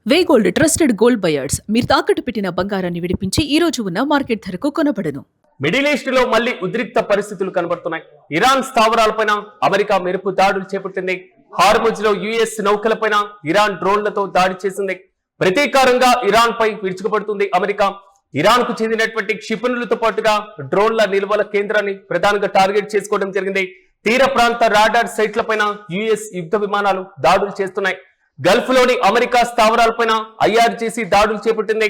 వే gold trusted gold buyers మీరు తాకట్టు పెట్టిన బంగారాన్ని విడిపించి ఈ రోజు ఉన్న మార్కెట్ ధరకు కొనబడను. మిడిల్ ఈస్ట్ లో మళ్లీ ఉద్రిక్త పరిస్థితులు కనబడుతున్నాయి. ఇరాన్ స్థావరాలపైన అమెరికా మెరుపు దాడులు చేపట్టింది. హార్ముజ్ లో యుఎస్ నౌకలపైన ఇరాన్ డ్రోన్లతో దాడి చేసింది. ప్రతీకారంగా ఇరాన్ పై విరుచుకుపడుతుంది అమెరికా. ఇరాన్ కు చెందినటువంటి క్షిపణులతో పాటుగా డ్రోన్ల నిల్వల కేంద్రాన్ని ప్రధానంగా టార్గెట్ చేసుకోవడం జరిగింది. తీర ప్రాంత రాడార్ సైట్లపైన యుఎస్ యుద్ధ విమానాలు దాడులు చేస్తున్నాయి. గల్ఫ్ లోని అమెరికా స్థావరాలపైన ఐఆర్జీసీ దాడులు చేపట్టింది.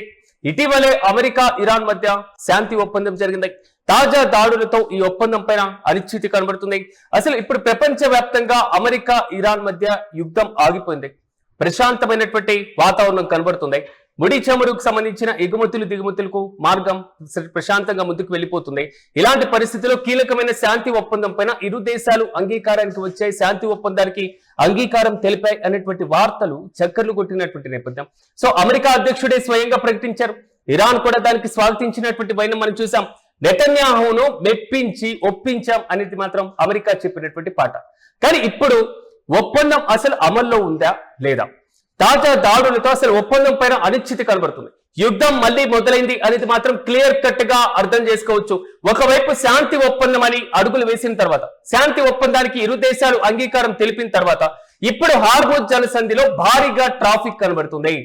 ఇటీవలే అమెరికా ఇరాన్ మధ్య శాంతి ఒప్పందం జరిగింది. తాజా దాడులతో ఈ ఒప్పందం పైన అనిశ్చితి కనబడుతుంది. అసలు ఇప్పుడు ప్రపంచ వ్యాప్తంగా అమెరికా ఇరాన్ మధ్య యుద్ధం ఆగిపోయింది. ప్రశాంతమైనటువంటి వాతావరణం కనబడుతుంది. ముడి చమురుకు సంబంధించిన ఎగుమతులు దిగుమతులకు మార్గం ప్రశాంతంగా ముందుకు వెళ్ళిపోతుంది. ఇలాంటి పరిస్థితుల్లో కీలకమైన శాంతి ఒప్పందం పైన ఇరు దేశాలు అంగీకారానికి వచ్చాయి. శాంతి ఒప్పందానికి అంగీకారం తెలిపాయి అనేటువంటి వార్తలు చక్కర్లు కొట్టినటువంటి నేపథ్యం. సో అమెరికా అధ్యక్షుడే స్వయంగా ప్రకటించారు. ఇరాన్ కూడా దానికి స్వాగతించినటువంటి వైనం మనం చూసాం. నెతన్యాహును మెప్పించి ఒప్పించాం అనేది మాత్రం అమెరికా చెప్పినటువంటి పాట. కానీ ఇప్పుడు ఒప్పందం అసలు అమల్లో ఉందా లేదా? తాజా దాడులతో అసలు ఒప్పందం పైన అనిశ్చితి కనబడుతుంది. యుద్ధం మళ్లీ మొదలైంది అనేది మాత్రం క్లియర్ కట్ గా అర్థం చేసుకోవచ్చు. ఒకవైపు శాంతి ఒప్పందం అని అడుగులు వేసిన తర్వాత, శాంతి ఒప్పందానికి ఇరు దేశాలు అంగీకారం తెలిపిన తర్వాత ఇప్పుడు హార్ముజ్ జలసంధిలో భారీగా ట్రాఫిక్ కనబడుతుంది.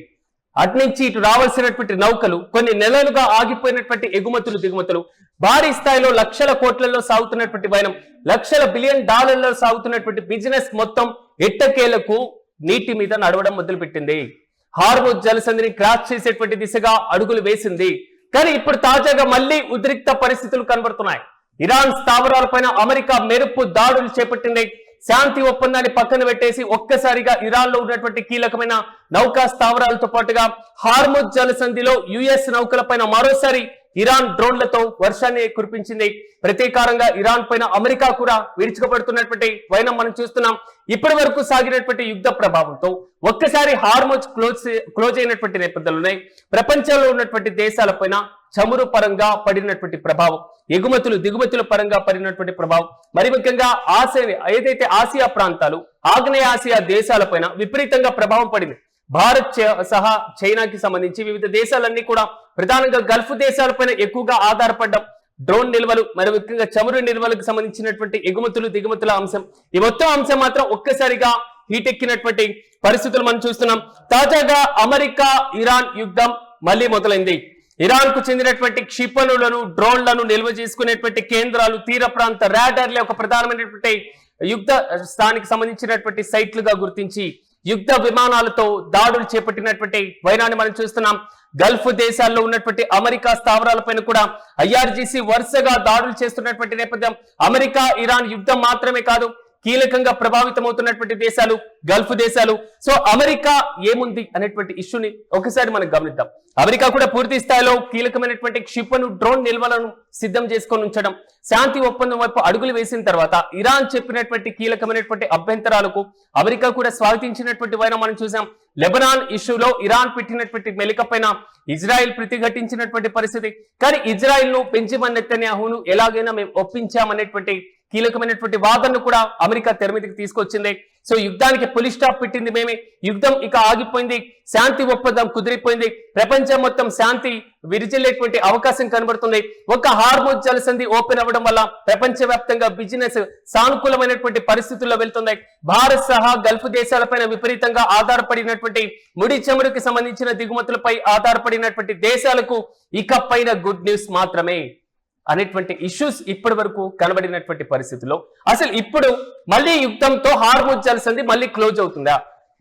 అట్నుంచి ఇటు రావాల్సినటువంటి నౌకలు, కొన్ని నెలలుగా ఆగిపోయినటువంటి ఎగుమతులు దిగుమతులు, భారీ స్థాయిలో లక్షల కోట్లలో సాగుతున్నటువంటి వైనం, లక్షల బిలియన్ డాలర్లలో సాగుతున్నటువంటి బిజినెస్ మొత్తం ఎట్టకేలకు నీటి మీద నడవడం మొదలుపెట్టింది. హార్ముజ్ జలసంధిని క్రాస్ చేసేటువంటి దిశగా అడుగులు వేసింది. కానీ ఇప్పుడు తాజాగా మళ్లీ ఉద్రిక్త పరిస్థితులు కనబడుతున్నాయి. ఇరాన్ స్థావరాలపైన అమెరికా మెరుపు దాడులు చేపట్టింది. శాంతి ఒప్పందాన్ని పక్కన పెట్టేసి ఒక్కసారిగా ఇరాన్ లో ఉన్నటువంటి కీలకమైన నౌకా స్థావరాలతో పాటుగా హార్ముజ్ జలసంధిలో యుఎస్ నౌకలపైన మరోసారి ఇరాన్ డ్రోన్లతో వర్షాన్ని కురిపించింది. ప్రతీకారంగా ఇరాన్ పైన అమెరికా కూడా విరుచుకుపడుతున్నటువంటి వైనం మనం చూస్తున్నాం. ఇప్పటి వరకు సాగినటువంటి యుద్ధ ప్రభావంతో ఒక్కసారి హార్ముజ్ క్లోజ్ అయినటువంటి నేపథ్యంలోనే ప్రపంచంలో ఉన్నటువంటి దేశాలపైన చమురు పరంగా పడినటువంటి ప్రభావం, ఎగుమతులు దిగుమతుల పరంగా పడినటువంటి ప్రభావం, మరి ముఖ్యంగా ఏదైతే ఆసియా ప్రాంతాలు, ఆగ్నేయ ఆసియా దేశాలపైన విపరీతంగా ప్రభావం పడింది. భారత్ సహా చైనాకి సంబంధించి వివిధ దేశాలన్నీ కూడా ప్రధానంగా గల్ఫ్ దేశాలపైన ఎక్కువగా ఆధారపడ్డం. డ్రోన్ నిల్వలు, మరి ముఖ్యంగా చమురు నిల్వలకు సంబంధించినటువంటి ఎగుమతులు దిగుమతుల అంశం, ఈ మొత్తం అంశం మాత్రం ఒక్కసారిగా హీట్ ఎక్కినటువంటి పరిస్థితులు మనం చూస్తున్నాం. తాజాగా అమెరికా ఇరాన్ యుద్ధం మళ్లీ మొదలైంది. ఇరాన్ కు చెందినటువంటి క్షిపణులను, డ్రోన్లను నిల్వ చేసుకునేటువంటి కేంద్రాలు, తీర ప్రాంత రాడార్లే ఒక ప్రధానమైనటువంటి యుద్ధ స్థానికి సంబంధించినటువంటి సైట్లుగా గుర్తించి యుద్ధ విమానాలతో దాడులు చేపట్టినటువంటి వైనాన్ని మనం చూస్తున్నాం. గల్ఫ్ దేశాల్లో ఉన్నటువంటి అమెరికా స్థావరాలపైన కూడా ఐఆర్జీసీ వరుసగా దాడులు చేస్తున్నటువంటి నేపథ్యం. అమెరికా ఇరాన్ యుద్ధం మాత్రమే కాదు, కీలకంగా ప్రభావితమవుతున్నటువంటి దేశాలు గల్ఫ్ దేశాలు. సో అమెరికా ఏముంది అనేటువంటి ఇష్యూని ఒకసారి మనం గమనిద్దాం. అమెరికా కూడా పూర్తి స్థాయిలో కీలకమైనటువంటి క్షిపణి డ్రోన్ నిల్వలను సిద్ధం చేసుకొని ఉంచడం, శాంతి ఒప్పందం వైపు అడుగులు వేసిన తర్వాత ఇరాన్ చెప్పినటువంటి కీలకమైనటువంటి అభ్యంతరాలకు అమెరికా కూడా స్వాగతించినటువంటి వైనం మనం చూసాం. లెబనాన్ ఇష్యూలో ఇరాన్ పెట్టినటువంటి మెలిక పైన ఇజ్రాయెల్ ప్రతిఘటించినటువంటి పరిస్థితి. కానీ ఇజ్రాయెల్ ను బెంజమిన్ నెతన్యాహును ఎలాగైనా మేము ఒప్పించామనేటువంటి కీలకమైనటువంటి వాదనను కూడా అమెరికా తెర మీదకి తీసుకొచ్చింది. సో యుద్ధానికి పులి స్టాప్ పెట్టింది మేమే, యుద్ధం ఇక ఆగిపోయింది, శాంతి ఒప్పందం కుదిరిపోయింది, ప్రపంచం మొత్తం శాంతి విరిచిల్లేటువంటి అవకాశం కనబడుతుంది. ఒక హార్ముజ్ జలసంధి ఓపెన్ అవ్వడం వల్ల ప్రపంచవ్యాప్తంగా బిజినెస్ సానుకూలమైనటువంటి పరిస్థితుల్లో వెళ్తుంది. భారత్ సహా గల్ఫ్ దేశాలపైన విపరీతంగా ఆధారపడినటువంటి ముడి చమురుకి సంబంధించిన దిగుమతులపై ఆధారపడినటువంటి దేశాలకు ఇకపైన గుడ్ న్యూస్ మాత్రమే అనేటువంటి ఇష్యూస్ ఇప్పటి వరకు కనబడినటువంటి పరిస్థితుల్లో అసలు ఇప్పుడు మళ్ళీ యుద్ధంతో హార్ముజ్ జలసంధి మళ్ళీ క్లోజ్ అవుతుందా?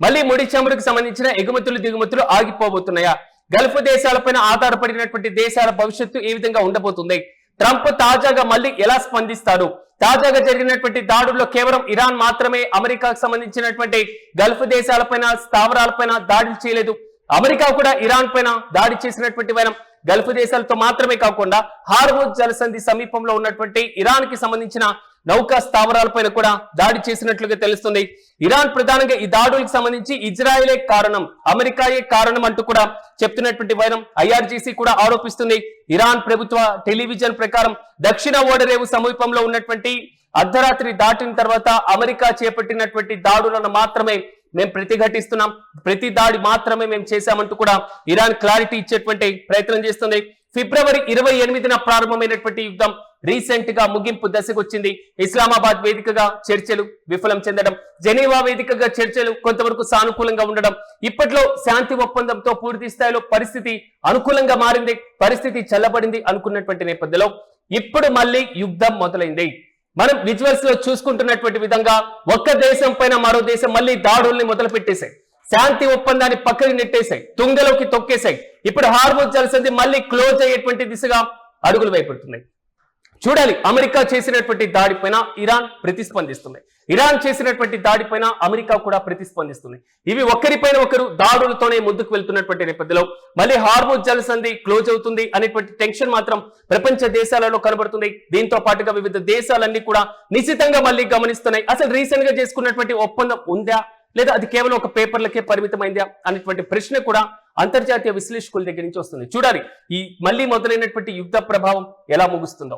మళ్ళీ ముడి చమురుకు సంబంధించిన ఎగుమతులు దిగుమతులు ఆగిపోబోతున్నాయా? గల్ఫ్ దేశాలపైన ఆధారపడినటువంటి దేశాల భవిష్యత్తు ఏ విధంగా ఉండబోతుంది? ట్రంప్ తాజాగా మళ్ళీ ఎలా స్పందిస్తారు? తాజాగా జరిగినటువంటి దాడుల్లో కేవలం ఇరాన్ మాత్రమే అమెరికాకు సంబంధించినటువంటి గల్ఫ్ దేశాలపైన స్థావరాలపైన దాడులు చేయలేదు. అమెరికా కూడా ఇరాన్ పైన దాడి చేసినటువంటి వైనం గల్ఫ్ దేశాలతో మాత్రమే కాకుండా హార్ముజ్ జలసంధి సమీపంలో ఉన్నటువంటి ఇరాన్ కి సంబంధించిన నౌకా స్థావరాలపైన కూడా దాడి చేసినట్లుగా తెలుస్తుంది. ఇరాన్ ప్రధానంగా ఈ దాడులకు సంబంధించి ఇజ్రాయెలే కారణం, అమెరికాయే కారణం అంటూ కూడా చెప్తున్నటువంటి వైనం ఐఆర్జీసీ కూడా ఆరోపిస్తుంది. ఇరాన్ ప్రభుత్వ టెలివిజన్ ప్రకారం దక్షిణ ఓడరేవు సమీపంలో ఉన్నటువంటి అర్ధరాత్రి దాటిన తర్వాత అమెరికా చేపట్టినటువంటి దాడులను మాత్రమే మేము ప్రతిఘటిస్తున్నాం, ప్రతి దాడి మాత్రమే మేము చేశామంటూ కూడా ఇరాన్ క్లారిటీ ఇచ్చేటువంటి ప్రయత్నం చేస్తుంది. ఫిబ్రవరి 28న ప్రారంభమైనటువంటి యుద్ధం రీసెంట్ గా ముగింపు దశకు వచ్చింది. ఇస్లామాబాద్ వేదికగా చర్చలు విఫలం చెందడం, జెనీవా వేదికగా చర్చలు కొంతవరకు సానుకూలంగా ఉండడం, ఇప్పట్లో శాంతి ఒప్పందంతో పూర్తి స్థాయిలో పరిస్థితి అనుకూలంగా మారింది, పరిస్థితి చల్లబడింది అనుకున్నటువంటి నేపథ్యంలో ఇప్పుడు మళ్ళీ యుద్ధం మొదలైంది. మనం విజువల్స్ లో చూసుకుంటున్నటువంటి విధంగా ఒక్క దేశం పైన మరో దేశం మళ్ళీ దాడుల్ని మొదలు పెట్టేశాయి, శాంతి ఒప్పందాన్ని పక్కకి నెట్టేశాయి, తుంగలోకి తొక్కేశాయి. ఇప్పుడు హార్ముజ్ జలసంధి మళ్ళీ క్లోజ్ అయ్యేటువంటి దిశగా అడుగులు వేయబడుతున్నాయి. చూడాలి, అమెరికా చేసినటువంటి దాడిపైన ఇరాన్ ప్రతిస్పందిస్తుంది, ఇరాన్ చేసినటువంటి దాడిపైన అమెరికా కూడా ప్రతిస్పందిస్తుంది. ఇవి ఒకరిపైన ఒకరు దాడులతోనే ముందుకు వెళ్తున్నటువంటి నేపథ్యంలో మళ్ళీ హార్ముజ్ జలసంధి క్లోజ్ అవుతుంది అనేటువంటి టెన్షన్ మాత్రం ప్రపంచ దేశాలలో కనబడుతుంది. దీంతో పాటుగా వివిధ దేశాలన్నీ కూడా నిశ్చితంగా మళ్ళీ గమనిస్తున్నాయి, అసలు రీసెంట్ గా చేసుకున్నటువంటి ఒప్పందం ఉందా లేదా అది కేవలం ఒక పేపర్లకే పరిమితమైందా అనేటువంటి ప్రశ్న కూడా అంతర్జాతీయ విశ్లేషకుల దగ్గర నుంచి వస్తుంది. చూడాలి ఈ మళ్ళీ మొదలైనటువంటి యుద్ధ ప్రభావం ఎలా ముగుస్తుందో.